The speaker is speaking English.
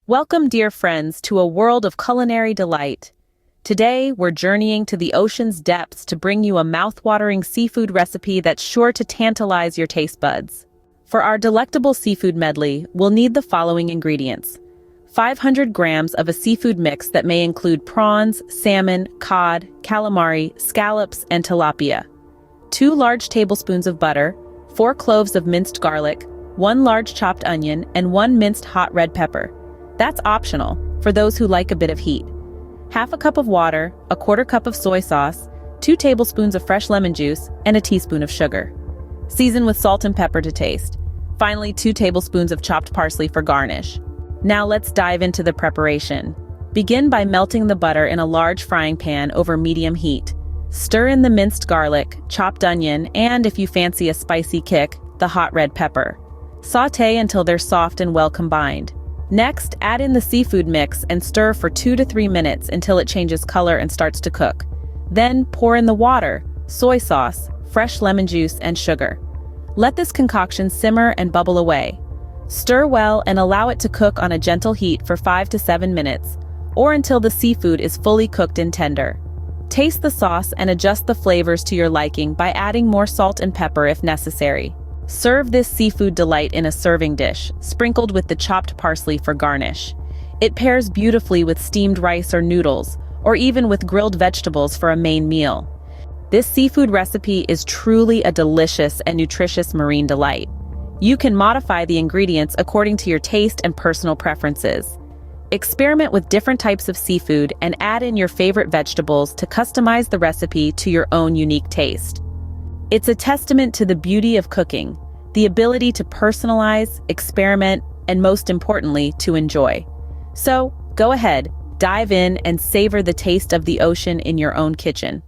Welcome, dear friends, to a world of culinary delight. Today, we're journeying to the ocean's depths to bring you a mouth-watering seafood recipe that's sure to tantalize your taste buds. For our delectable seafood medley, we'll need the following ingredients: 500 grams of a seafood mix that may include prawns, salmon, cod, calamari, scallops, and tilapia, 2 large tablespoons of butter, 4 cloves of minced garlic, 1 large chopped onion, and 1 minced hot red pepper. That's optional for those who like a bit of heat. Half a cup of water, a 1/4 cup of soy sauce, 2 tablespoons of fresh lemon juice, and a teaspoon of sugar. Season with salt and pepper to taste. Finally, 2 tablespoons of chopped parsley for garnish. Now let's dive into the preparation. Begin by melting the butter in a large frying pan over medium heat. Stir in the minced garlic, chopped onion, and if you fancy a spicy kick, the hot red pepper. Sauté until they're soft and well combined. Next, add in the seafood mix and stir for 2 to 3 minutes until it changes color and starts to cook. Then pour in the water, soy sauce, fresh lemon juice, and sugar. Let this concoction simmer and bubble away. Stir well and allow it to cook on a gentle heat for 5 to 7 minutes, or until the seafood is fully cooked and tender. Taste the sauce and adjust the flavors to your liking by adding more salt and pepper if necessary. Serve this seafood delight in a serving dish, sprinkled with the chopped parsley for garnish. It pairs beautifully with steamed rice or noodles, or even with grilled vegetables for a main meal. This seafood recipe is truly a delicious and nutritious marine delight. You can modify the ingredients according to your taste and personal preferences. Experiment with different types of seafood and add in your favorite vegetables to customize the recipe to your own unique taste. It's a testament to the beauty of cooking, the ability to personalize, experiment, and most importantly, to enjoy. So, go ahead, dive in and savor the taste of the ocean in your own kitchen.